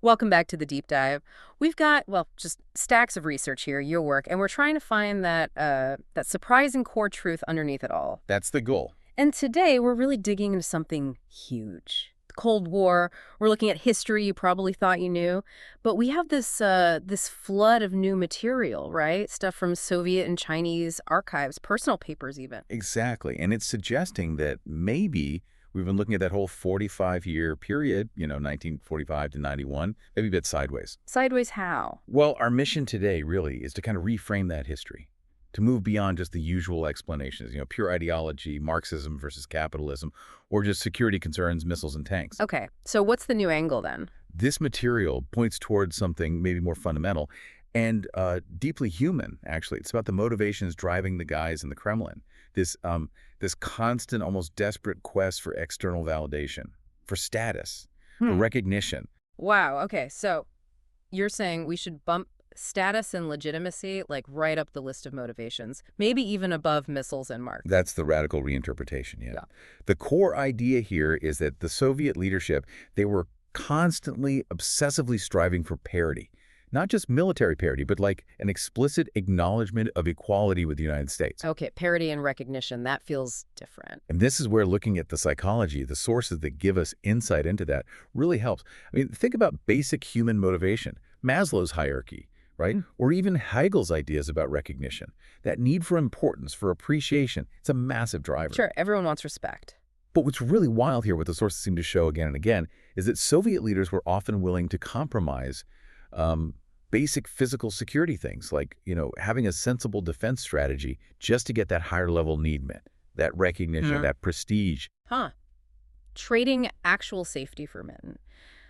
Welcome back to the deep dive. We've got, well, just stacks of research here, your work, and we're trying to find that surprising core truth underneath it all. That's the goal. And today we're really digging into something huge. The Cold War. We're looking at history you probably thought you knew, but we have this flood of new material, right? Stuff from Soviet and Chinese archives, personal papers even. Exactly. And it's suggesting that maybe we've been looking at that whole 45-year period, 1945 to 91, maybe a bit sideways. Sideways how? Well, our mission today really is to kind of reframe that history, to move beyond just the usual explanations, pure ideology, Marxism versus capitalism, or just security concerns, missiles and tanks. Okay, so what's the new angle then? This material points towards something maybe more fundamental and deeply human, actually. It's about the motivations driving the guys in the Kremlin. This constant, almost desperate quest for external validation, for status, for recognition. Wow, okay, so you're saying we should bump status and legitimacy like right up the list of motivations, maybe even above missiles and marks. That's the radical reinterpretation, yeah. Yeah. The core idea here is that the Soviet leadership, they were constantly, obsessively striving for parity. Not just military parity, but like an explicit acknowledgement of equality with the United States. Okay, parity and recognition, that feels different. And this is where looking at the psychology, the sources that give us insight into that, really helps. I mean, think about basic human motivation, Maslow's hierarchy, right? Or even Hegel's ideas about recognition. That need for importance, for appreciation, it's a massive driver. Sure, everyone wants respect. But what's really wild here, what the sources seem to show again and again, is that Soviet leaders were often willing to compromise basic physical security things like, having a sensible defense strategy just to get that higher level need met, that recognition, that prestige. Trading actual safety for men.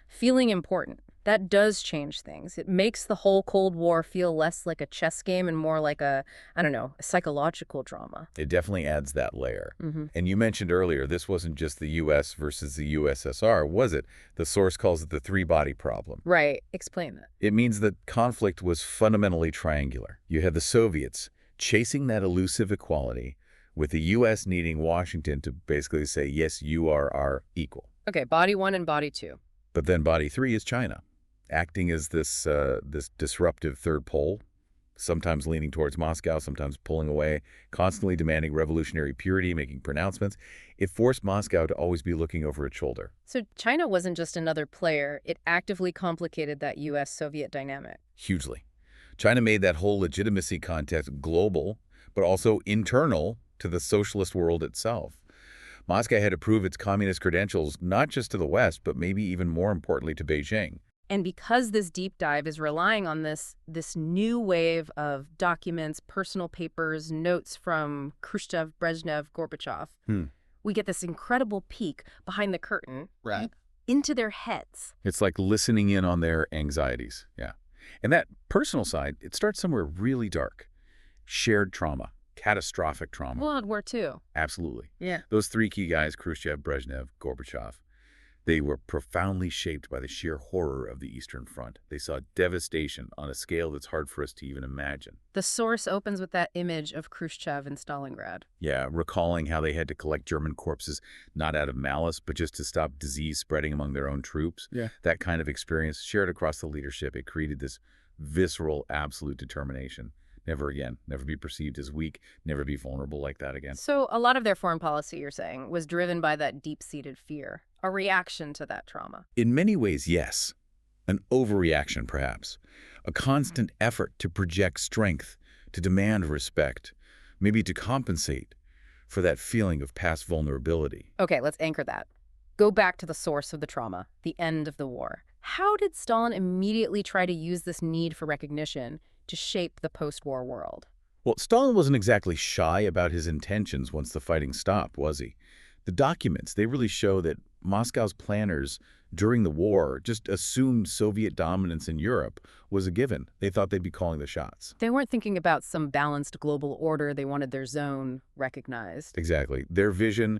Feeling important. That does change things. It makes the whole Cold War feel less like a chess game and more like a psychological drama. It definitely adds that layer. And you mentioned earlier, this wasn't just the U.S. versus the USSR, was it? The source calls it the three-body problem. Right. Explain that. It means that conflict was fundamentally triangular. You had the Soviets chasing that elusive equality, with the U.S. needing Washington to basically say, yes, you are our equal. Okay, body one and body two. But then body three is China, acting as this disruptive third pole, sometimes leaning towards Moscow, sometimes pulling away, constantly demanding revolutionary purity, making pronouncements. It forced Moscow to always be looking over its shoulder. So China wasn't just another player. It actively complicated that U.S.-Soviet dynamic. Hugely. China made that whole legitimacy contest global, but also internal to the socialist world itself. Moscow had to prove its communist credentials not just to the West, but maybe even more importantly to Beijing. And because this deep dive is relying on this new wave of documents, personal papers, notes from Khrushchev, Brezhnev, Gorbachev, we get this incredible peek behind the curtain into their heads. It's like listening in on their anxieties, yeah. And that personal side, it starts somewhere really dark. Shared trauma. Catastrophic trauma. World War II. Absolutely. Yeah. Those three key guys, Khrushchev, Brezhnev, Gorbachev, they were profoundly shaped by the sheer horror of the Eastern Front. They saw devastation on a scale that's hard for us to even imagine. The source opens with that image of Khrushchev in Stalingrad. Yeah, recalling how they had to collect German corpses, not out of malice, but just to stop disease spreading among their own troops. Yeah. That kind of experience shared across the leadership. It created this visceral, absolute determination. Never again. Never be perceived as weak. Never be vulnerable like that again. So a lot of their foreign policy, you're saying, was driven by that deep-seated fear, a reaction to that trauma. In many ways, yes. An overreaction, perhaps. A constant effort to project strength, to demand respect, maybe to compensate for that feeling of past vulnerability. Okay, let's anchor that. Go back to the source of the trauma, the end of the war. How did Stalin immediately try to use this need for recognition to shape the post-war world? Well, Stalin wasn't exactly shy about his intentions once the fighting stopped, was he? The documents, they really show that Moscow's planners during the war just assumed Soviet dominance in Europe was a given. They thought they'd be calling the shots. They weren't thinking about some balanced global order. They wanted their zone recognized. Exactly. Their vision,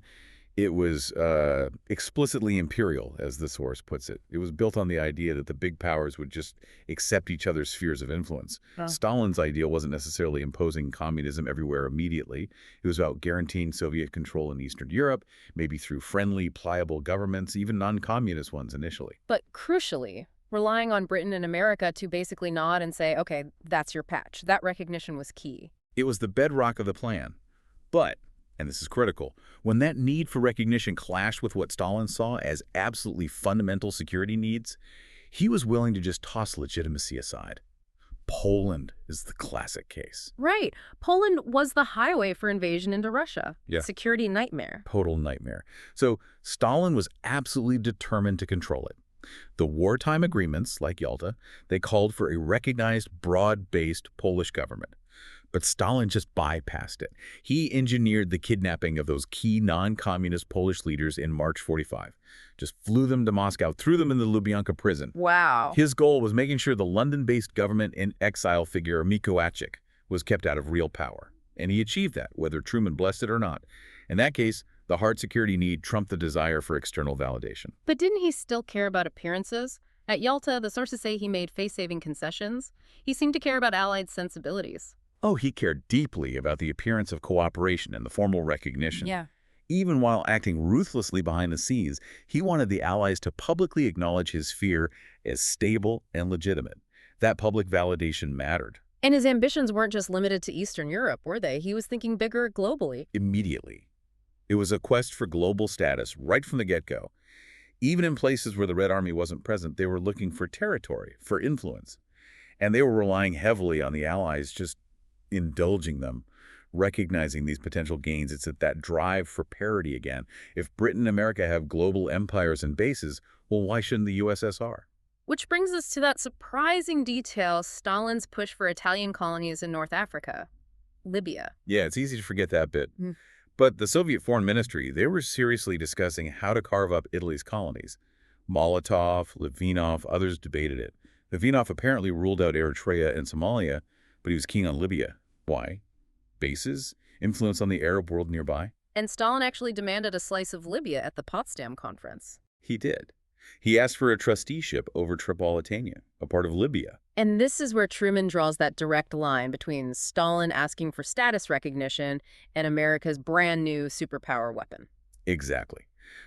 it was explicitly imperial, as the source puts it. It was built on the idea that the big powers would just accept each other's spheres of influence. Stalin's ideal wasn't necessarily imposing communism everywhere immediately. It was about guaranteeing Soviet control in Eastern Europe, maybe through friendly, pliable governments, even non-communist ones initially. But crucially, relying on Britain and America to basically nod and say, okay, that's your patch. That recognition was key. It was the bedrock of the plan. But, and this is critical, when that need for recognition clashed with what Stalin saw as absolutely fundamental security needs, he was willing to just toss legitimacy aside. Poland is the classic case. Right. Poland was the highway for invasion into Russia. Yeah. Security nightmare. Total nightmare. So Stalin was absolutely determined to control it. The wartime agreements, like Yalta, they called for a recognized, broad-based Polish government. But Stalin just bypassed it. He engineered the kidnapping of those key non-communist Polish leaders in March 45. Just flew them to Moscow, threw them in the Lubyanka prison. Wow. His goal was making sure the London-based government in exile figure Mikołajczyk was kept out of real power. And he achieved that, whether Truman blessed it or not. In that case, the hard security need trumped the desire for external validation. But didn't he still care about appearances? At Yalta, the sources say he made face-saving concessions. He seemed to care about Allied sensibilities. Oh, he cared deeply about the appearance of cooperation and the formal recognition. Yeah. Even while acting ruthlessly behind the scenes, he wanted the Allies to publicly acknowledge his sphere as stable and legitimate. That public validation mattered. And his ambitions weren't just limited to Eastern Europe, were they? He was thinking bigger globally. Immediately. It was a quest for global status right from the get-go. Even in places where the Red Army wasn't present, they were looking for territory, for influence. And they were relying heavily on the Allies just indulging them, recognizing these potential gains. It's at that drive for parity again. If Britain and America have global empires and bases, well, why shouldn't the USSR? Which brings us to that surprising detail, Stalin's push for Italian colonies in North Africa, Libya. Yeah, it's easy to forget that bit. But the Soviet Foreign Ministry, they were seriously discussing how to carve up Italy's colonies. Molotov, Litvinov, others debated it. Litvinov apparently ruled out Eritrea and Somalia, but he was keen on Libya. Why? Bases? Influence on the Arab world nearby? And Stalin actually demanded a slice of Libya at the Potsdam Conference. He did. He asked for a trusteeship over Tripolitania, a part of Libya. And this is where Truman draws that direct line between Stalin asking for status recognition and America's brand new superpower weapon. Exactly.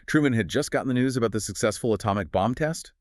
Truman had just gotten the news about the successful atomic bomb test.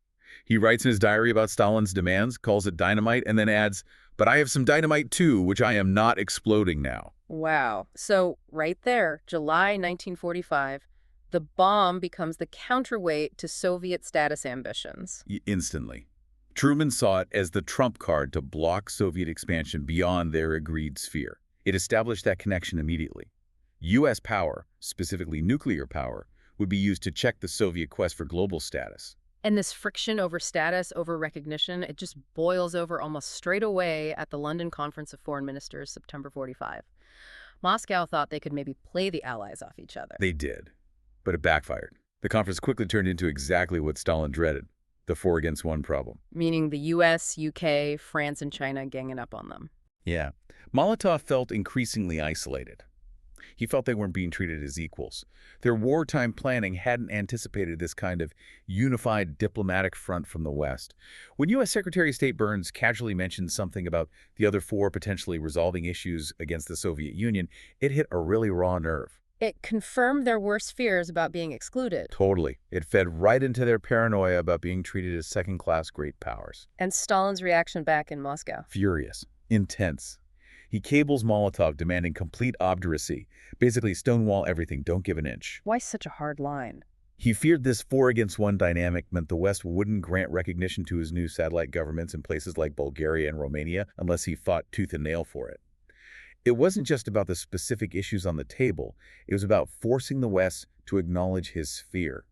He writes in his diary about Stalin's demands, calls it dynamite, and then adds, "But I have some dynamite too, which I am not exploding now." Wow. So right there, July 1945, the bomb becomes the counterweight to Soviet status ambitions. Instantly. Truman saw it as the trump card to block Soviet expansion beyond their agreed sphere. It established that connection immediately. U.S. power, specifically nuclear power, would be used to check the Soviet quest for global status. And this friction over status, over recognition, it just boils over almost straight away at the London Conference of Foreign Ministers, September 45. Moscow thought they could maybe play the Allies off each other. They did, but it backfired. The conference quickly turned into exactly what Stalin dreaded, the 4-against-1 problem. Meaning the U.S., U.K., France, and China ganging up on them. Yeah. Molotov felt increasingly isolated. He felt they weren't being treated as equals. Their wartime planning hadn't anticipated this kind of unified diplomatic front from the West. When U.S. Secretary of State Burns casually mentioned something about the other 4 potentially resolving issues against the Soviet Union, it hit a really raw nerve. It confirmed their worst fears about being excluded. Totally. It fed right into their paranoia about being treated as second-class great powers. And Stalin's reaction back in Moscow? Furious. Intense. He cables Molotov demanding complete obduracy. Basically, stonewall everything, don't give an inch. Why such a hard line? He feared this 4-against-1 dynamic meant the West wouldn't grant recognition to his new satellite governments in places like Bulgaria and Romania unless he fought tooth and nail for it. It wasn't just about the specific issues on the table. It was about forcing the West to acknowledge his sphere.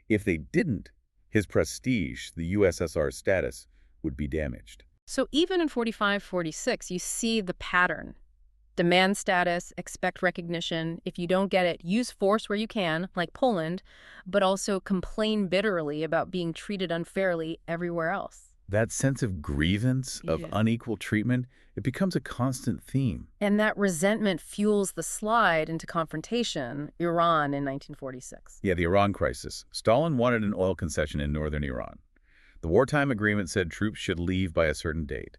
If they didn't, his prestige, the USSR's status, would be damaged. So even in 45, 46, you see the pattern. Demand status, expect recognition. If you don't get it, use force where you can, like Poland, but also complain bitterly about being treated unfairly everywhere else. That sense of grievance, of unequal treatment, it becomes a constant theme. And that resentment fuels the slide into confrontation, Iran in 1946. Yeah, the Iran crisis. Stalin wanted an oil concession in northern Iran. The wartime agreement said troops should leave by a certain date.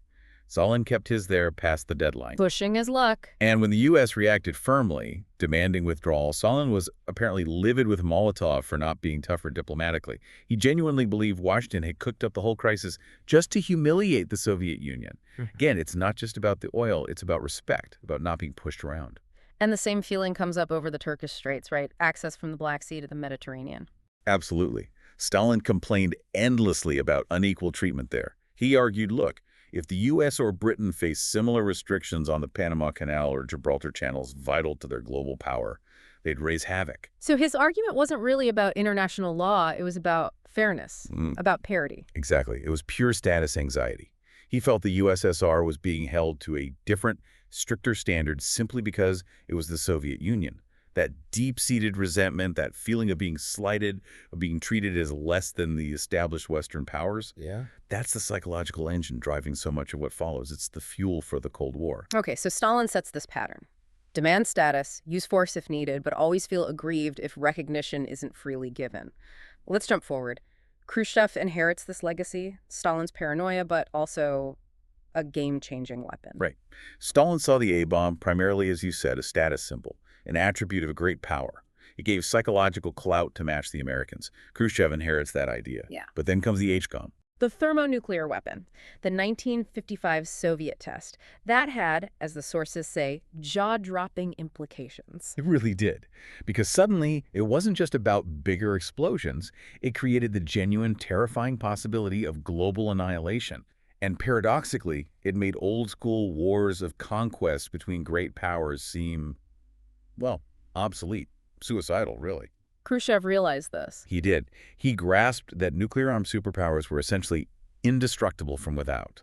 Stalin kept his there past the deadline. Pushing his luck. And when the U.S. reacted firmly, demanding withdrawal, Stalin was apparently livid with Molotov for not being tougher diplomatically. He genuinely believed Washington had cooked up the whole crisis just to humiliate the Soviet Union. Again, it's not just about the oil, it's about respect, about not being pushed around. And the same feeling comes up over the Turkish Straits, right? Access from the Black Sea to the Mediterranean. Absolutely. Stalin complained endlessly about unequal treatment there. He argued, look, if the U.S. or Britain face similar restrictions on the Panama Canal or Gibraltar channels vital to their global power, they'd raise havoc. So his argument wasn't really about international law, it was about fairness, about parity. Exactly. It was pure status anxiety. He felt the USSR was being held to a different, stricter standard simply because it was the Soviet Union. That deep-seated resentment, that feeling of being slighted, of being treated as less than the established Western powers, that's the psychological engine driving so much of what follows. It's the fuel for the Cold War. Okay, so Stalin sets this pattern. Demand status, use force if needed, but always feel aggrieved if recognition isn't freely given. Let's jump forward. Khrushchev inherits this legacy, Stalin's paranoia, but also a game-changing weapon. Right. Stalin saw the A-bomb primarily, as you said, a status symbol, an attribute of a great power. It gave psychological clout to match the Americans. Khrushchev inherits that idea. But then comes the H-bomb. The thermonuclear weapon, the 1955 Soviet test, that had, as the sources say, jaw-dropping implications. It really did. Because suddenly, it wasn't just about bigger explosions. It created the genuine, terrifying possibility of global annihilation. And paradoxically, it made old-school wars of conquest between great powers seem, well, obsolete, suicidal, really. Khrushchev realized this. He did. He grasped that nuclear-armed superpowers were essentially indestructible from without.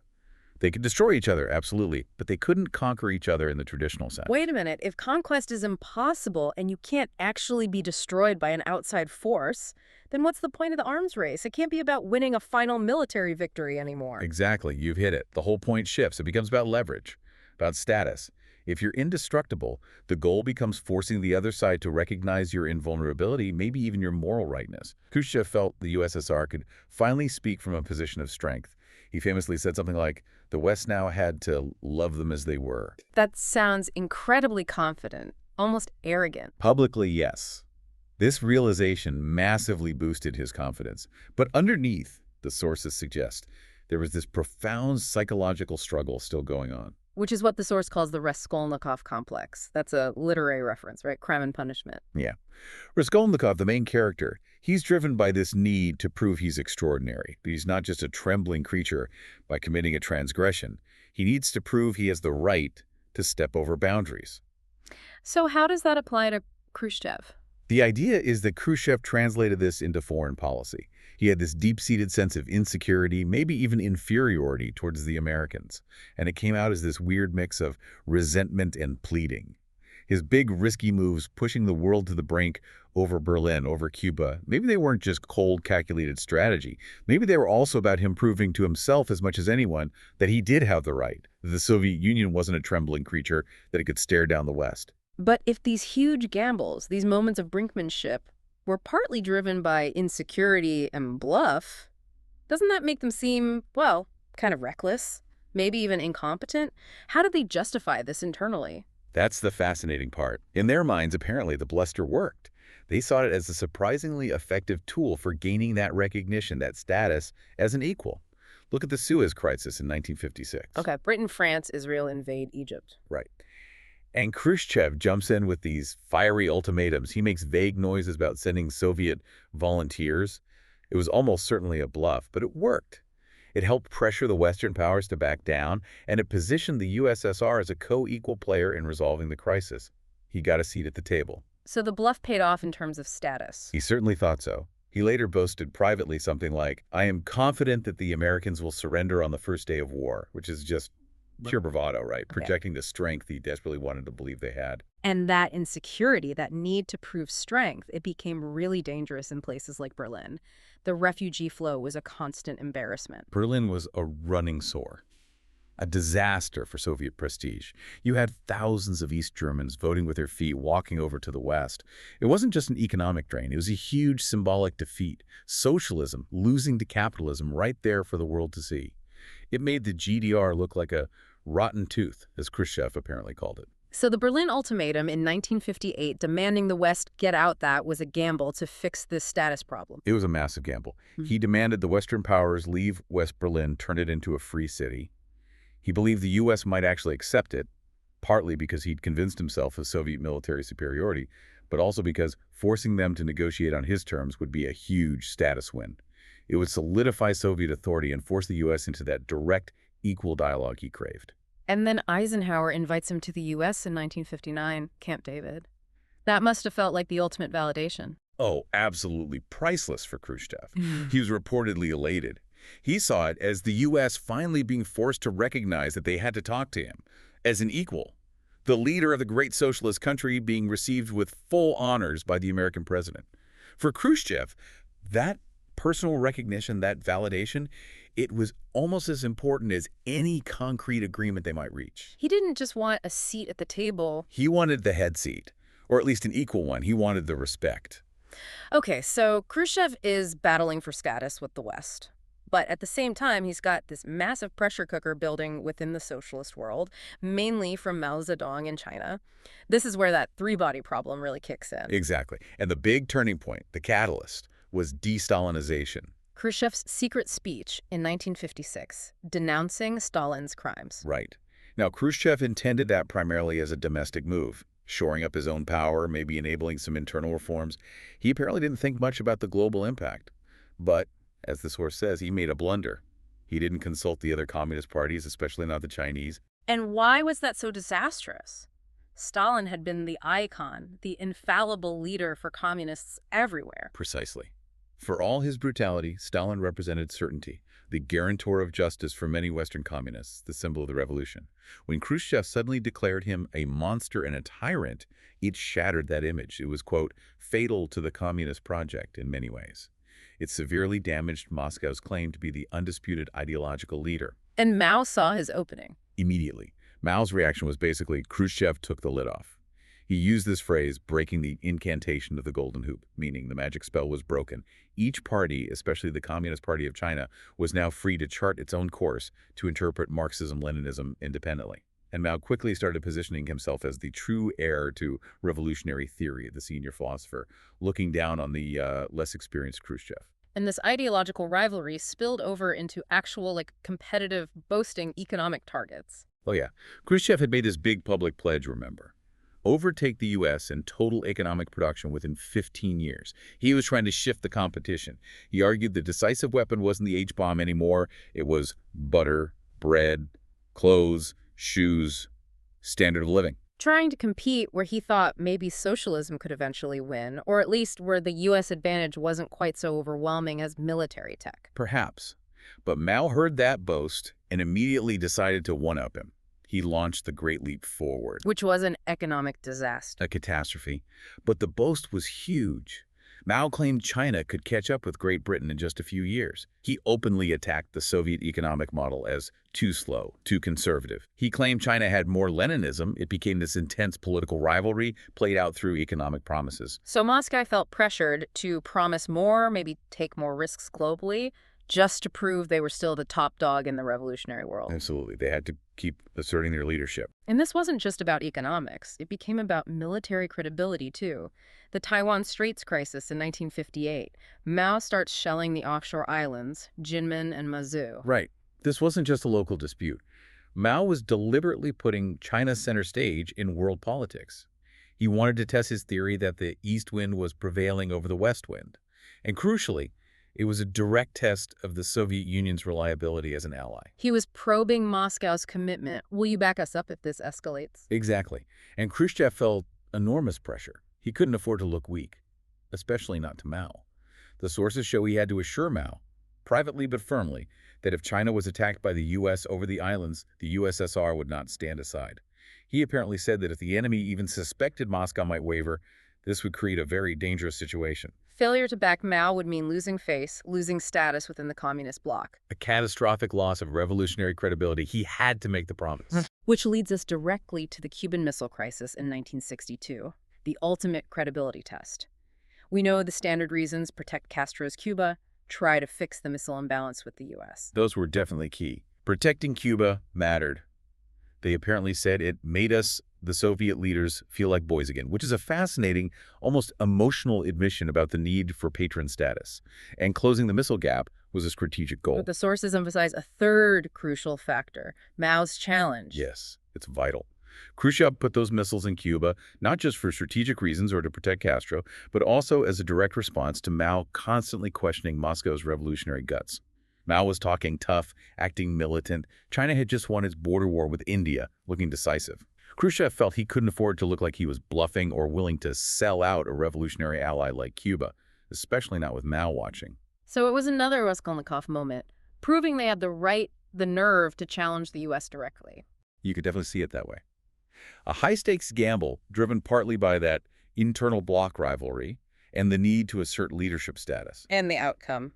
They could destroy each other, absolutely, but they couldn't conquer each other in the traditional sense. Wait a minute. If conquest is impossible and you can't actually be destroyed by an outside force, then what's the point of the arms race? It can't be about winning a final military victory anymore. Exactly. You've hit it. The whole point shifts. It becomes about leverage, about status. If you're indestructible, the goal becomes forcing the other side to recognize your invulnerability, maybe even your moral rightness. Khrushchev felt the USSR could finally speak from a position of strength. He famously said something like, the West now had to love them as they were. That sounds incredibly confident, almost arrogant. Publicly, yes. This realization massively boosted his confidence. But underneath, the sources suggest, there was this profound psychological struggle still going on. Which is what the source calls the Raskolnikov complex. That's a literary reference, right? Crime and punishment. Yeah. Raskolnikov, the main character, he's driven by this need to prove he's extraordinary. But he's not just a trembling creature by committing a transgression. He needs to prove he has the right to step over boundaries. So how does that apply to Khrushchev? The idea is that Khrushchev translated this into foreign policy. He had this deep-seated sense of insecurity, maybe even inferiority towards the Americans. And it came out as this weird mix of resentment and pleading. His big, risky moves pushing the world to the brink over Berlin, over Cuba, maybe they weren't just cold, calculated strategy. Maybe they were also about him proving to himself as much as anyone that he did have the right, that the Soviet Union wasn't a trembling creature, that it could stare down the West. But if these huge gambles, these moments of brinkmanship, were partly driven by insecurity and bluff, doesn't that make them seem, well, kind of reckless, maybe even incompetent? How did they justify this internally? That's the fascinating part. In their minds, apparently, the bluster worked. They saw it as a surprisingly effective tool for gaining that recognition, that status, as an equal. Look at the Suez Crisis in 1956. Okay, Britain, France, Israel invade Egypt. Right. And Khrushchev jumps in with these fiery ultimatums. He makes vague noises about sending Soviet volunteers. It was almost certainly a bluff, but it worked. It helped pressure the Western powers to back down, and it positioned the USSR as a co-equal player in resolving the crisis. He got a seat at the table. So the bluff paid off in terms of status. He certainly thought so. He later boasted privately something like, I am confident that the Americans will surrender on the first day of war, which is just pure bravado, right? Okay. Projecting the strength he desperately wanted to believe they had. And that insecurity, that need to prove strength, it became really dangerous in places like Berlin. The refugee flow was a constant embarrassment. Berlin was a running sore, a disaster for Soviet prestige. You had thousands of East Germans voting with their feet, walking over to the West. It wasn't just an economic drain. It was a huge symbolic defeat. Socialism losing to capitalism right there for the world to see. It made the GDR look like a rotten tooth, as Khrushchev apparently called it. So the Berlin Ultimatum in 1958 demanding the West get out that was a gamble to fix this status problem. It was a massive gamble. He demanded the Western powers leave West Berlin, turn it into a free city. He believed the U.S. might actually accept it, partly because he'd convinced himself of Soviet military superiority, but also because forcing them to negotiate on his terms would be a huge status win. It would solidify Soviet authority and force the U.S. into that direct, equal dialogue he craved. And then Eisenhower invites him to the U.S. in 1959, Camp David. That must have felt like the ultimate validation. Oh, absolutely priceless for Khrushchev. He was reportedly elated. He saw it as the U.S. finally being forced to recognize that they had to talk to him as an equal, the leader of the great socialist country being received with full honors by the American president. For Khrushchev, that personal recognition, that validation, it was almost as important as any concrete agreement they might reach. He didn't just want a seat at the table. He wanted the head seat, or at least an equal one. He wanted the respect. Okay, so Khrushchev is battling for status with the West. But at the same time, he's got this massive pressure cooker building within the socialist world, mainly from Mao Zedong in China. This is where that three-body problem really kicks in. Exactly. And the big turning point, the catalyst, was de-Stalinization. Khrushchev's secret speech in 1956, denouncing Stalin's crimes. Right. Now, Khrushchev intended that primarily as a domestic move, shoring up his own power, maybe enabling some internal reforms. He apparently didn't think much about the global impact. But, as the source says, he made a blunder. He didn't consult the other communist parties, especially not the Chinese. And why was that so disastrous? Stalin had been the icon, the infallible leader for communists everywhere. Precisely. For all his brutality, Stalin represented certainty, the guarantor of justice for many Western communists, the symbol of the revolution. When Khrushchev suddenly declared him a monster and a tyrant, it shattered that image. It was, quote, fatal to the communist project in many ways. It severely damaged Moscow's claim to be the undisputed ideological leader. And Mao saw his opening. Immediately. Mao's reaction was basically, Khrushchev took the lid off. He used this phrase, breaking the incantation of the golden hoop, meaning the magic spell was broken. Each party, especially the Communist Party of China, was now free to chart its own course to interpret Marxism-Leninism independently. And Mao quickly started positioning himself as the true heir to revolutionary theory, the senior philosopher, looking down on the less experienced Khrushchev. And this ideological rivalry spilled over into actual, competitive, boasting economic targets. Oh yeah, Khrushchev had made this big public pledge, remember. Overtake the U.S. in total economic production within 15 years. He was trying to shift the competition. He argued the decisive weapon wasn't the H-bomb anymore. It was butter, bread, clothes, shoes, standard of living. Trying to compete where he thought maybe socialism could eventually win, or at least where the U.S. advantage wasn't quite so overwhelming as military tech. Perhaps. But Mao heard that boast and immediately decided to one-up him. He launched the Great Leap Forward. Which was an economic disaster. A catastrophe. But the boast was huge. Mao claimed China could catch up with Great Britain in just a few years. He openly attacked the Soviet economic model as too slow, too conservative. He claimed China had more Leninism. It became this intense political rivalry played out through economic promises. So Moscow felt pressured to promise more, maybe take more risks globally, just to prove they were still the top dog in the revolutionary world. Absolutely. They had to keep asserting their leadership. And this wasn't just about economics. It became about military credibility, too. The Taiwan Straits crisis in 1958. Mao starts shelling the offshore islands, Jinmen and Mazu. Right. This wasn't just a local dispute. Mao was deliberately putting China center stage in world politics. He wanted to test his theory that the east wind was prevailing over the west wind. And crucially, it was a direct test of the Soviet Union's reliability as an ally. He was probing Moscow's commitment. Will you back us up if this escalates? Exactly. And Khrushchev felt enormous pressure. He couldn't afford to look weak, especially not to Mao. The sources show he had to assure Mao, privately but firmly, that if China was attacked by the U.S. over the islands, the USSR would not stand aside. He apparently said that if the enemy even suspected Moscow might waver, this would create a very dangerous situation. Failure to back Mao would mean losing face, losing status within the communist bloc. A catastrophic loss of revolutionary credibility. He had to make the promise. Which leads us directly to the Cuban Missile Crisis in 1962, the ultimate credibility test. We know the standard reasons: protect Castro's Cuba, try to fix the missile imbalance with the U.S. Those were definitely key. Protecting Cuba mattered. They apparently said it made us, the Soviet leaders, feel like boys again, which is a fascinating, almost emotional admission about the need for patron status. And closing the missile gap was a strategic goal. But the sources emphasize a third crucial factor, Mao's challenge. Yes, it's vital. Khrushchev put those missiles in Cuba, not just for strategic reasons or to protect Castro, but also as a direct response to Mao constantly questioning Moscow's revolutionary guts. Mao was talking tough, acting militant. China had just won its border war with India, looking decisive. Khrushchev felt he couldn't afford to look like he was bluffing or willing to sell out a revolutionary ally like Cuba, especially not with Mao watching. So it was another Raskolnikov moment, proving they had the nerve to challenge the U.S. directly. You could definitely see it that way. A high-stakes gamble driven partly by that internal bloc rivalry and the need to assert leadership status. And the outcome.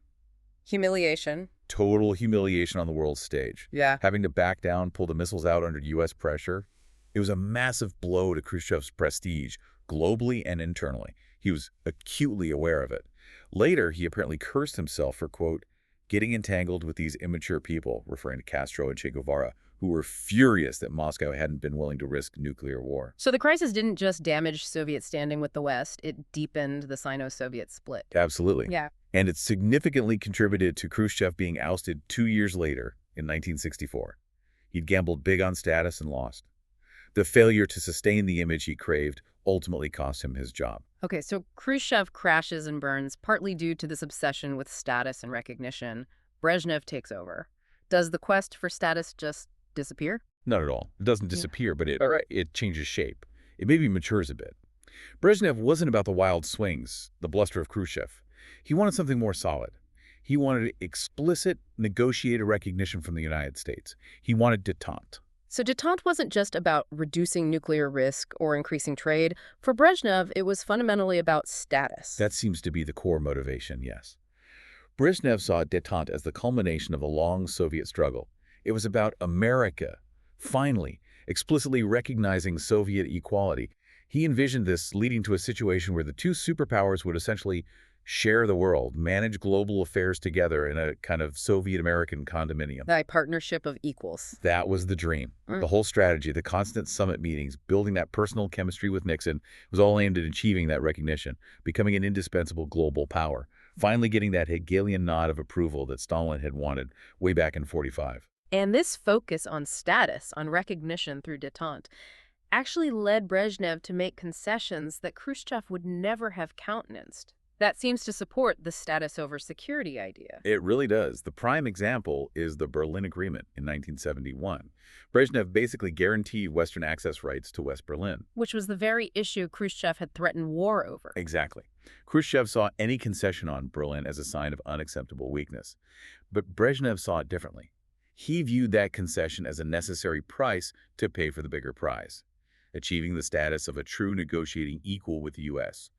Humiliation. Total humiliation on the world stage. Yeah. Having to back down, pull the missiles out under U.S. pressure. It was a massive blow to Khrushchev's prestige, globally and internally. He was acutely aware of it. Later, he apparently cursed himself for, quote, getting entangled with these immature people, referring to Castro and Che Guevara, who were furious that Moscow hadn't been willing to risk nuclear war. So the crisis didn't just damage Soviet standing with the West, it deepened the Sino-Soviet split. Absolutely. Yeah. And it significantly contributed to Khrushchev being ousted 2 years later, in 1964. He'd gambled big on status and lost. The failure to sustain the image he craved ultimately cost him his job. Okay, so Khrushchev crashes and burns partly due to this obsession with status and recognition. Brezhnev takes over. Does the quest for status just disappear? Not at all. It doesn't disappear, but it changes shape. It maybe matures a bit. Brezhnev wasn't about the wild swings, the bluster of Khrushchev. He wanted something more solid. He wanted explicit, negotiated recognition from the United States. He wanted détente. So détente wasn't just about reducing nuclear risk or increasing trade. For Brezhnev, it was fundamentally about status. That seems to be the core motivation, yes. Brezhnev saw détente as the culmination of a long Soviet struggle. It was about America, finally, explicitly recognizing Soviet equality. He envisioned this leading to a situation where the two superpowers would essentially share the world, manage global affairs together in a kind of Soviet-American condominium. A partnership of equals. That was the dream. The whole strategy, the constant summit meetings, building that personal chemistry with Nixon was all aimed at achieving that recognition, becoming an indispensable global power, finally getting that Hegelian nod of approval that Stalin had wanted way back in '45. And this focus on status, on recognition through détente, actually led Brezhnev to make concessions that Khrushchev would never have countenanced. That seems to support the status over security idea. It really does. The prime example is the Berlin Agreement in 1971. Brezhnev basically guaranteed Western access rights to West Berlin. Which was the very issue Khrushchev had threatened war over. Exactly. Khrushchev saw any concession on Berlin as a sign of unacceptable weakness. But Brezhnev saw it differently. He viewed that concession as a necessary price to pay for the bigger prize, achieving the status of a true negotiating equal with the U.S.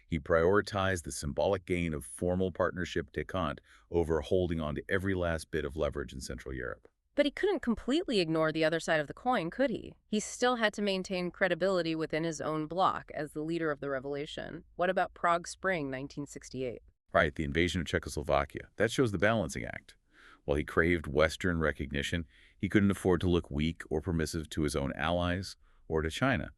He prioritized the symbolic gain of formal partnership détente over holding on to every last bit of leverage in Central Europe. But he couldn't completely ignore the other side of the coin, could he? He still had to maintain credibility within his own bloc as the leader of the revolution. What about Prague Spring, 1968? Right, the invasion of Czechoslovakia. That shows the balancing act. While he craved Western recognition, he couldn't afford to look weak or permissive to his own allies or to China.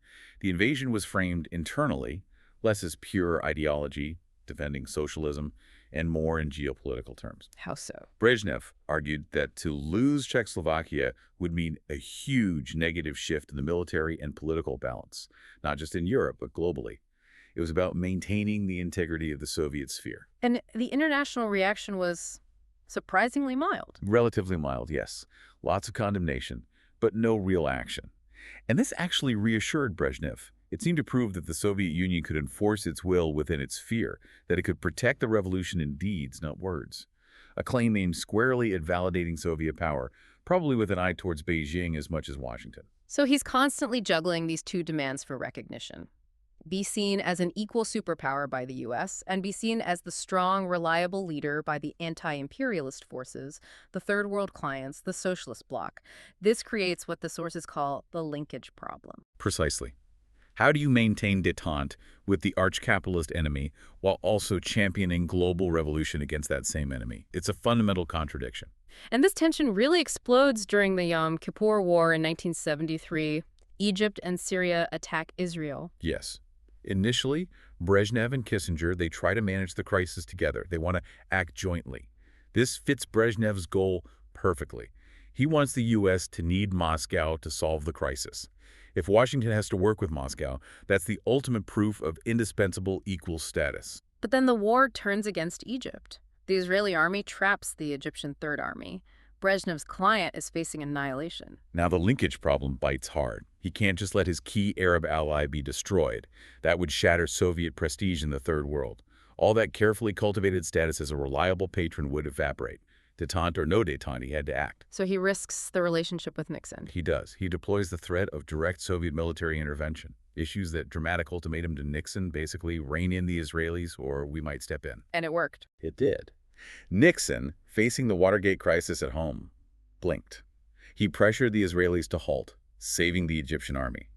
The invasion was framed internally, less as pure ideology, defending socialism, and more in geopolitical terms. How so? Brezhnev argued that to lose Czechoslovakia would mean a huge negative shift in the military and political balance, not just in Europe, but globally. It was about maintaining the integrity of the Soviet sphere. And the international reaction was surprisingly mild. Relatively mild, yes. Lots of condemnation, but no real action. And this actually reassured Brezhnev. It seemed to prove that the Soviet Union could enforce its will within its sphere, that it could protect the revolution in deeds, not words. A claim aimed squarely at validating Soviet power, probably with an eye towards Beijing as much as Washington. So he's constantly juggling these two demands for recognition. Be seen as an equal superpower by the U.S., and be seen as the strong, reliable leader by the anti-imperialist forces, the Third World clients, the socialist bloc. This creates what the sources call the linkage problem. Precisely. How do you maintain détente with the arch-capitalist enemy while also championing global revolution against that same enemy? It's a fundamental contradiction. And this tension really explodes during the Yom Kippur War in 1973. Egypt and Syria attack Israel. Yes. Initially, Brezhnev and Kissinger, they try to manage the crisis together. They want to act jointly. This fits Brezhnev's goal perfectly. He wants the U.S. to need Moscow to solve the crisis. If Washington has to work with Moscow, that's the ultimate proof of indispensable equal status. But then the war turns against Egypt. The Israeli army traps the Egyptian Third Army. Brezhnev's client is facing annihilation. Now the linkage problem bites hard. He can't just let his key Arab ally be destroyed. That would shatter Soviet prestige in the Third World. All that carefully cultivated status as a reliable patron would evaporate. Détente or no détente, he had to act. So he risks the relationship with Nixon. He does. He deploys the threat of direct Soviet military intervention. Issues that dramatic ultimatum to Nixon, basically rein in the Israelis or we might step in. And it worked. It did. Nixon, facing the Watergate crisis at home, blinked. He pressured the Israelis to halt, saving the Egyptian army.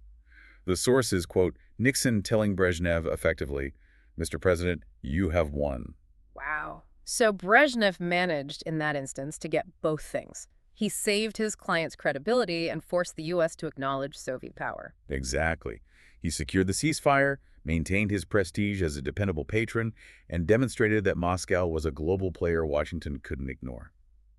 The source is, quote, Nixon telling Brezhnev effectively, Mr. President, you have won. Wow. So Brezhnev managed, in that instance, to get both things. He saved his client's credibility and forced the U.S. to acknowledge Soviet power. Exactly. He secured the ceasefire, maintained his prestige as a dependable patron, and demonstrated that Moscow was a global player Washington couldn't ignore.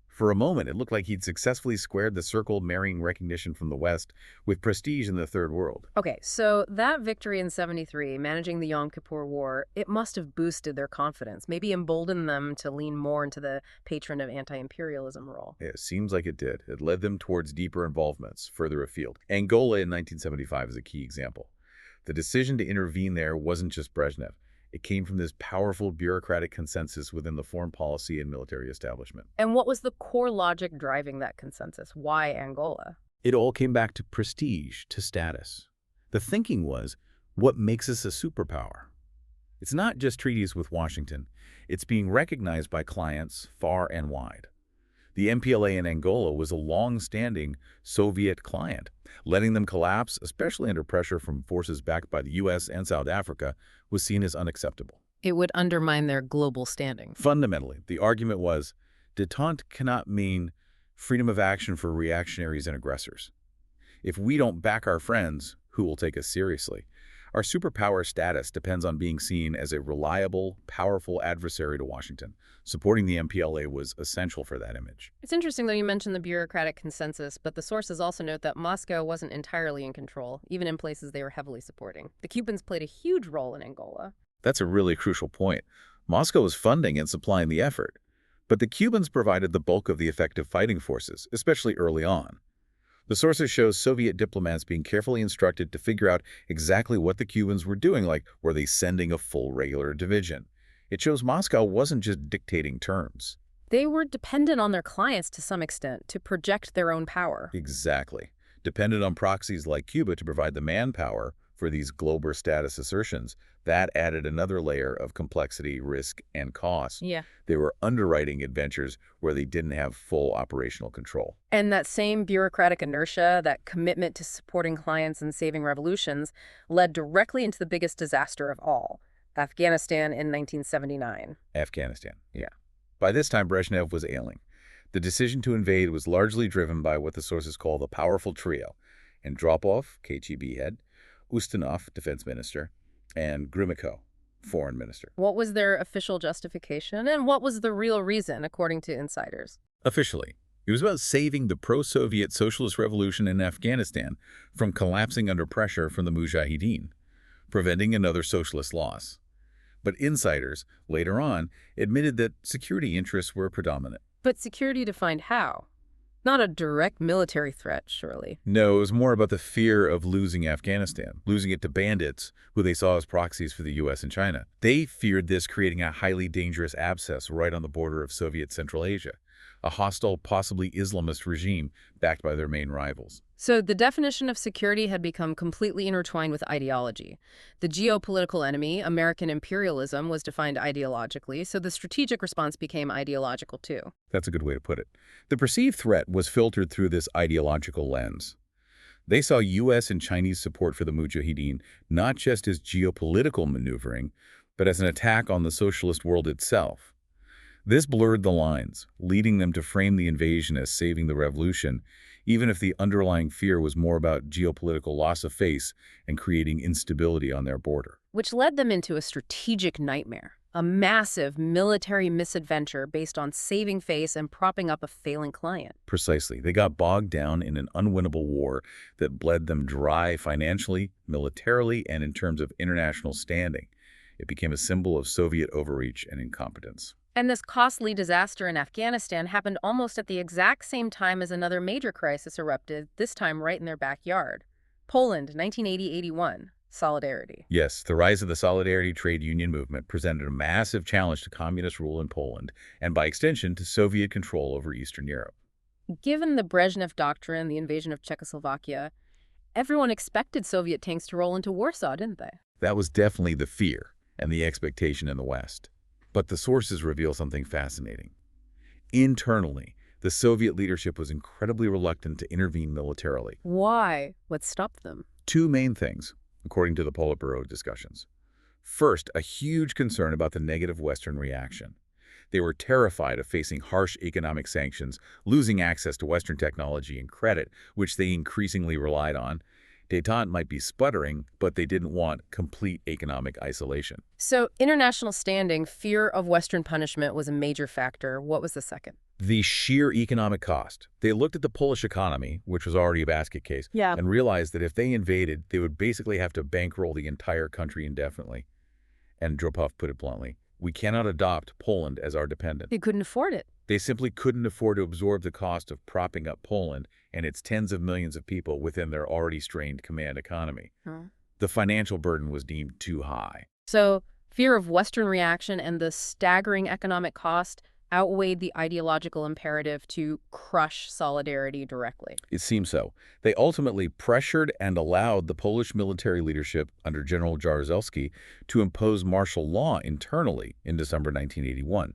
For a moment, it looked like he'd successfully squared the circle, marrying recognition from the West with prestige in the Third World. Okay, so that victory in '73, managing the Yom Kippur War, it must have boosted their confidence, maybe emboldened them to lean more into the patron of anti-imperialism role. It seems like it did. It led them towards deeper involvements, further afield. Angola in 1975 is a key example. The decision to intervene there wasn't just Brezhnev. It came from this powerful bureaucratic consensus within the foreign policy and military establishment. And what was the core logic driving that consensus? Why Angola? It all came back to prestige, to status. The thinking was, what makes us a superpower? It's not just treaties with Washington. It's being recognized by clients far and wide. The MPLA in Angola was a long-standing Soviet client. Letting them collapse, especially under pressure from forces backed by the U.S. and South Africa, was seen as unacceptable. It would undermine their global standing. Fundamentally, the argument was, détente cannot mean freedom of action for reactionaries and aggressors. If we don't back our friends, who will take us seriously? Our superpower status depends on being seen as a reliable, powerful adversary to Washington. Supporting the MPLA was essential for that image. It's interesting, though, you mentioned the bureaucratic consensus, but the sources also note that Moscow wasn't entirely in control, even in places they were heavily supporting. The Cubans played a huge role in Angola. That's a really crucial point. Moscow was funding and supplying the effort, but the Cubans provided the bulk of the effective fighting forces, especially early on. The sources show Soviet diplomats being carefully instructed to figure out exactly what the Cubans were doing, like were they sending a full regular division. It shows Moscow wasn't just dictating terms. They were dependent on their clients to some extent to project their own power. Exactly. Dependent on proxies like Cuba to provide the manpower for these global status assertions. That added another layer of complexity, risk, and cost. Yeah. They were underwriting adventures where they didn't have full operational control. And that same bureaucratic inertia, that commitment to supporting clients and saving revolutions, led directly into the biggest disaster of all, Afghanistan in 1979. Afghanistan, yeah. By this time, Brezhnev was ailing. The decision to invade was largely driven by what the sources call the powerful trio: Andropov, KGB head, Ustinov, defense minister, and Gromyko, foreign minister. What was their official justification, and what was the real reason, according to insiders? Officially, it was about saving the pro-Soviet socialist revolution in Afghanistan from collapsing under pressure from the Mujahideen, preventing another socialist loss. But insiders, later on, admitted that security interests were predominant. But security defined how? Not a direct military threat, surely. No, it was more about the fear of losing Afghanistan, losing it to bandits, who they saw as proxies for the U.S. and China. They feared this creating a highly dangerous abscess right on the border of Soviet Central Asia, a hostile, possibly Islamist regime backed by their main rivals. So the definition of security had become completely intertwined with ideology. The geopolitical enemy, American imperialism, was defined ideologically, so the strategic response became ideological too. That's a good way to put it. The perceived threat was filtered through this ideological lens. They saw U.S. and Chinese support for the Mujahideen not just as geopolitical maneuvering, but as an attack on the socialist world itself. This blurred the lines, leading them to frame the invasion as saving the revolution, even if the underlying fear was more about geopolitical loss of face and creating instability on their border. Which led them into a strategic nightmare, a massive military misadventure based on saving face and propping up a failing client. Precisely. They got bogged down in an unwinnable war that bled them dry financially, militarily, and in terms of international standing. It became a symbol of Soviet overreach and incompetence. And this costly disaster in Afghanistan happened almost at the exact same time as another major crisis erupted, this time right in their backyard. Poland, 1980-81. Solidarity. Yes, the rise of the Solidarity trade union movement presented a massive challenge to communist rule in Poland, and by extension to Soviet control over Eastern Europe. Given the Brezhnev Doctrine, the invasion of Czechoslovakia, everyone expected Soviet tanks to roll into Warsaw, didn't they? That was definitely the fear and the expectation in the West. But the sources reveal something fascinating. Internally, the Soviet leadership was incredibly reluctant to intervene militarily. Why? What stopped them? Two main things, according to the Politburo discussions. First, a huge concern about the negative Western reaction. They were terrified of facing harsh economic sanctions, losing access to Western technology and credit, which they increasingly relied on. Détente might be sputtering, but they didn't want complete economic isolation. So international standing, fear of Western punishment was a major factor. What was the second? The sheer economic cost. They looked at the Polish economy, which was already a basket case, and realized that if they invaded, they would basically have to bankroll the entire country indefinitely. And Dropov put it bluntly, we cannot adopt Poland as our dependent. They couldn't afford it. They simply couldn't afford to absorb the cost of propping up Poland and its tens of millions of people within their already strained command economy. The financial burden was deemed too high. So fear of Western reaction and the staggering economic cost outweighed the ideological imperative to crush Solidarity directly. It seems so. They ultimately pressured and allowed the Polish military leadership under General Jaruzelski to impose martial law internally in December 1981.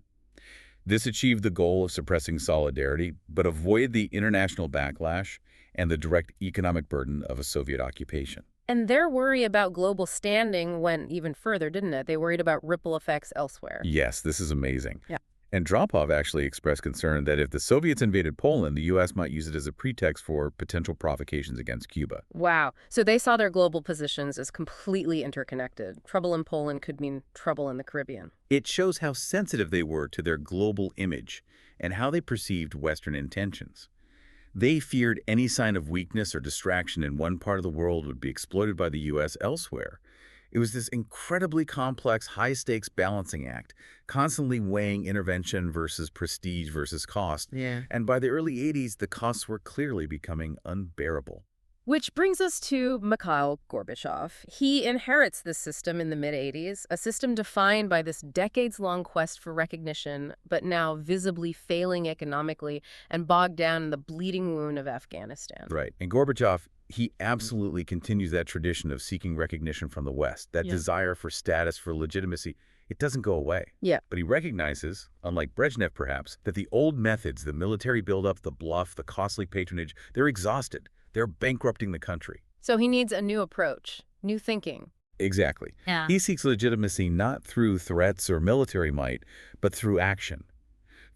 This achieved the goal of suppressing Solidarity, but avoided the international backlash and the direct economic burden of a Soviet occupation. And their worry about global standing went even further, didn't it? They worried about ripple effects elsewhere. Yes, this is amazing. Yeah. And Dropov actually expressed concern that if the Soviets invaded Poland, the U.S. might use it as a pretext for potential provocations against Cuba. Wow. So they saw their global positions as completely interconnected. Trouble in Poland could mean trouble in the Caribbean. It shows how sensitive they were to their global image and how they perceived Western intentions. They feared any sign of weakness or distraction in one part of the world would be exploited by the U.S. elsewhere. It was this incredibly complex, high-stakes balancing act, constantly weighing intervention versus prestige versus cost. And by the early 80s, the costs were clearly becoming unbearable. Which brings us to Mikhail Gorbachev. He inherits this system in the mid-80s, a system defined by this decades-long quest for recognition, but now visibly failing economically and bogged down in the bleeding wound of Afghanistan. Right. And Gorbachev, he absolutely continues that tradition of seeking recognition from the West, that desire for status, for legitimacy. It doesn't go away. But he recognizes, unlike Brezhnev perhaps, that the old methods, the military buildup, the bluff, the costly patronage, they're exhausted. They're bankrupting the country. So he needs a new approach, new thinking. Exactly. He seeks legitimacy not through threats or military might, but through action.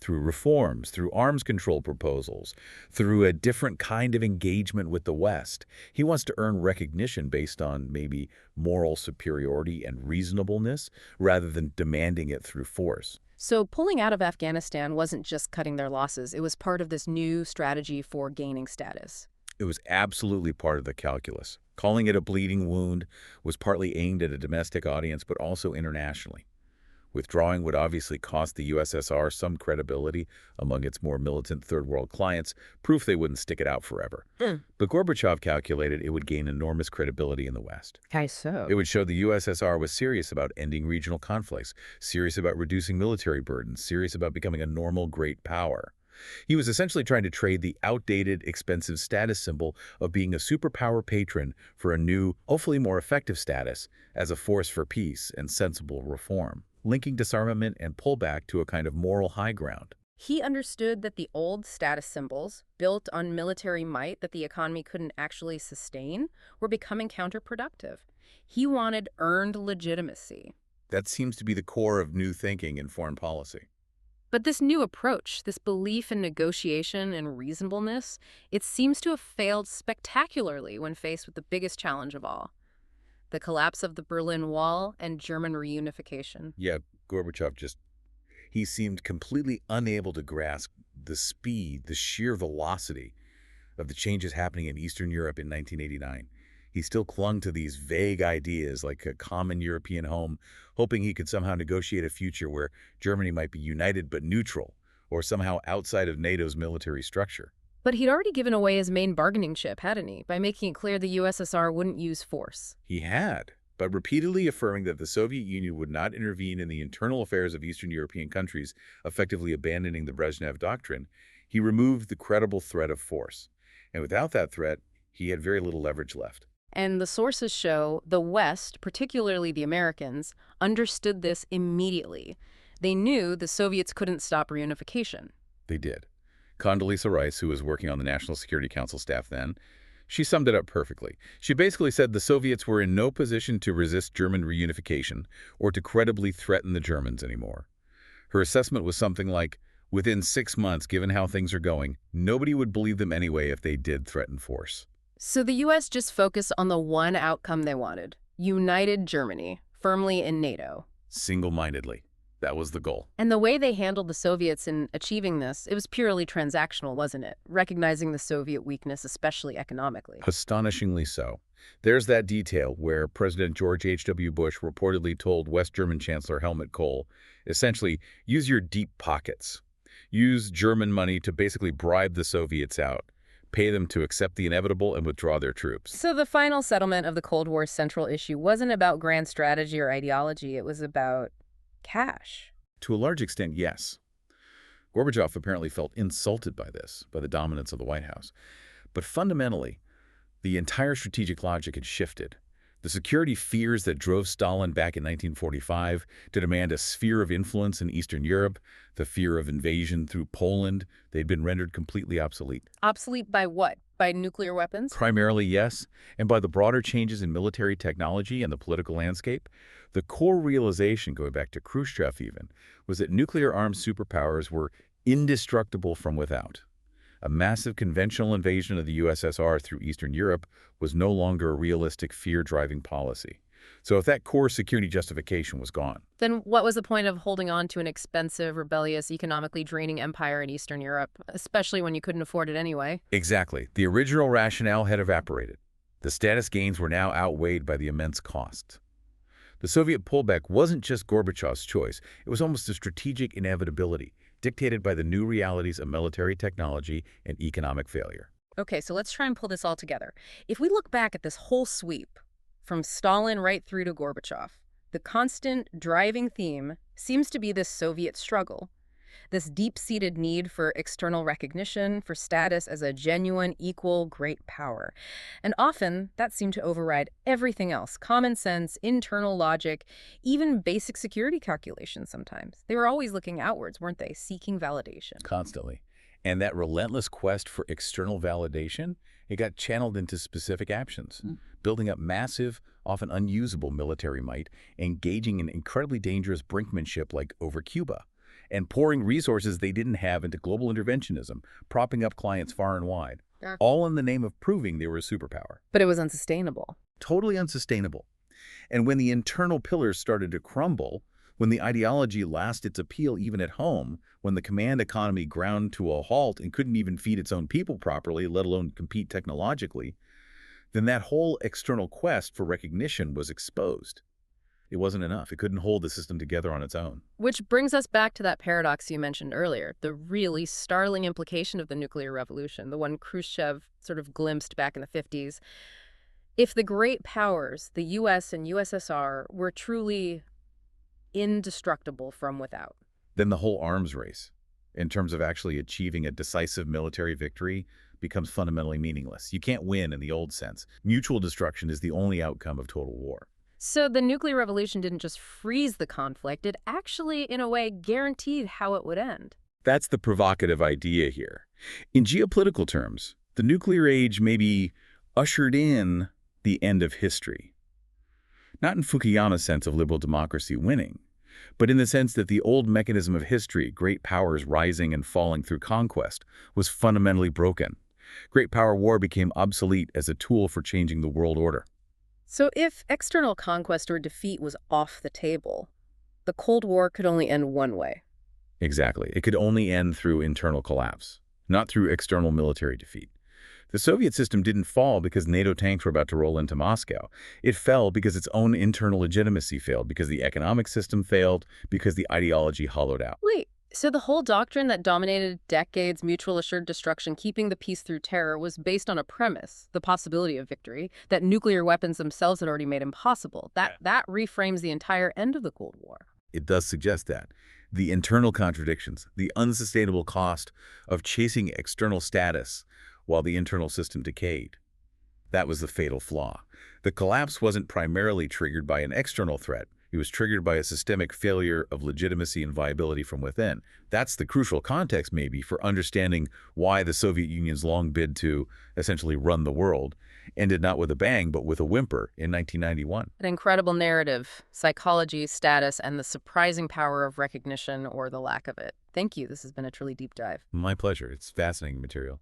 Through reforms, through arms control proposals, through a different kind of engagement with the West. He wants to earn recognition based on maybe moral superiority and reasonableness rather than demanding it through force. So pulling out of Afghanistan wasn't just cutting their losses. It was part of this new strategy for gaining status. It was absolutely part of the calculus. Calling it a bleeding wound was partly aimed at a domestic audience, but also internationally. Withdrawing would obviously cost the USSR some credibility among its more militant third world clients, proof they wouldn't stick it out forever. But Gorbachev calculated it would gain enormous credibility in the West. So? It would show the USSR was serious about ending regional conflicts, serious about reducing military burdens, serious about becoming a normal great power. He was essentially trying to trade the outdated, expensive status symbol of being a superpower patron for a new, hopefully more effective status as a force for peace and sensible reform, linking disarmament and pullback to a kind of moral high ground. He understood that the old status symbols, built on military might that the economy couldn't actually sustain, were becoming counterproductive. He wanted earned legitimacy. That seems to be the core of new thinking in foreign policy. But this new approach, this belief in negotiation and reasonableness, it seems to have failed spectacularly when faced with the biggest challenge of all, the collapse of the Berlin Wall and German reunification. Yeah, Gorbachev he seemed completely unable to grasp the speed, the sheer velocity of the changes happening in Eastern Europe in 1989. He still clung to these vague ideas like a common European home, hoping he could somehow negotiate a future where Germany might be united but neutral, or somehow outside of NATO's military structure. But he'd already given away his main bargaining chip, hadn't he, by making it clear the USSR wouldn't use force. He had, but repeatedly affirming that the Soviet Union would not intervene in the internal affairs of Eastern European countries, effectively abandoning the Brezhnev Doctrine, he removed the credible threat of force. And without that threat, he had very little leverage left. And the sources show the West, particularly the Americans, understood this immediately. They knew the Soviets couldn't stop reunification. They did. Condoleezza Rice, who was working on the National Security Council staff then, she summed it up perfectly. She basically said the Soviets were in no position to resist German reunification or to credibly threaten the Germans anymore. Her assessment was something like, within 6 months, given how things are going, nobody would believe them anyway if they did threaten force. So the U.S. just focused on the one outcome they wanted, united Germany, firmly in NATO. Single-mindedly. That was the goal. And the way they handled the Soviets in achieving this, it was purely transactional, wasn't it? Recognizing the Soviet weakness, especially economically. Astonishingly so. There's that detail where President George H.W. Bush reportedly told West German Chancellor Helmut Kohl, essentially, use your deep pockets. Use German money to basically bribe the Soviets out. Pay them to accept the inevitable and withdraw their troops. So the final settlement of the Cold War's central issue wasn't about grand strategy or ideology. It was about cash. To a large extent, yes. Gorbachev apparently felt insulted by this, by the dominance of the White House. But fundamentally, the entire strategic logic had shifted. The security fears that drove Stalin back in 1945 to demand a sphere of influence in Eastern Europe, the fear of invasion through Poland, they'd been rendered completely obsolete. Obsolete by what? By nuclear weapons? Primarily, yes, and by the broader changes in military technology and the political landscape. The core realization, going back to Khrushchev even, was that nuclear-armed superpowers were indestructible from without. A massive conventional invasion of the USSR through Eastern Europe was no longer a realistic fear-driving policy. So if that core security justification was gone, then what was the point of holding on to an expensive, rebellious, economically draining empire in Eastern Europe, especially when you couldn't afford it anyway? Exactly. The original rationale had evaporated. The status gains were now outweighed by the immense cost. The Soviet pullback wasn't just Gorbachev's choice. It was almost a strategic inevitability, dictated by the new realities of military technology and economic failure. Okay, so let's try and pull this all together. If we look back at this whole sweep, from Stalin right through to Gorbachev, the constant driving theme seems to be this Soviet struggle, this deep-seated need for external recognition, for status as a genuine, equal, great power. And often, that seemed to override everything else, common sense, internal logic, even basic security calculations sometimes. They were always looking outwards, weren't they, seeking validation? Constantly. And that relentless quest for external validation, it got channeled into specific actions, building up massive, often unusable military might, engaging in incredibly dangerous brinkmanship like over Cuba, and pouring resources they didn't have into global interventionism, propping up clients far and wide, all in the name of proving they were a superpower. But it was unsustainable. Totally unsustainable. And when the internal pillars started to crumble, when the ideology lost its appeal even at home, when the command economy ground to a halt and couldn't even feed its own people properly, let alone compete technologically, then that whole external quest for recognition was exposed. It wasn't enough. It couldn't hold the system together on its own. Which brings us back to that paradox you mentioned earlier, the really startling implication of the nuclear revolution, the one Khrushchev sort of glimpsed back in the 50s. If the great powers, the US and USSR, were truly indestructible from without, then the whole arms race, in terms of actually achieving a decisive military victory, becomes fundamentally meaningless. You can't win in the old sense. Mutual destruction is the only outcome of total war. So the nuclear revolution didn't just freeze the conflict, it actually, in a way, guaranteed how it would end. That's the provocative idea here. In geopolitical terms, the nuclear age maybe ushered in the end of history. Not in Fukuyama's sense of liberal democracy winning, but in the sense that the old mechanism of history, great powers rising and falling through conquest, was fundamentally broken. Great power war became obsolete as a tool for changing the world order. So if external conquest or defeat was off the table, the Cold War could only end one way. Exactly. It could only end through internal collapse, not through external military defeat. The Soviet system didn't fall because NATO tanks were about to roll into Moscow. It fell because its own internal legitimacy failed, because the economic system failed, because the ideology hollowed out. Wait, so the whole doctrine that dominated decades, mutual assured destruction, keeping the peace through terror, was based on a premise, the possibility of victory, that nuclear weapons themselves had already made impossible. That reframes the entire end of the Cold War. It does suggest that. The internal contradictions, the unsustainable cost of chasing external status while the internal system decayed. That was the fatal flaw. The collapse wasn't primarily triggered by an external threat. It was triggered by a systemic failure of legitimacy and viability from within. That's the crucial context, maybe, for understanding why the Soviet Union's long bid to essentially run the world ended not with a bang, but with a whimper in 1991. An incredible narrative, psychology, status, and the surprising power of recognition or the lack of it. Thank you. This has been a truly deep dive. My pleasure. It's fascinating material.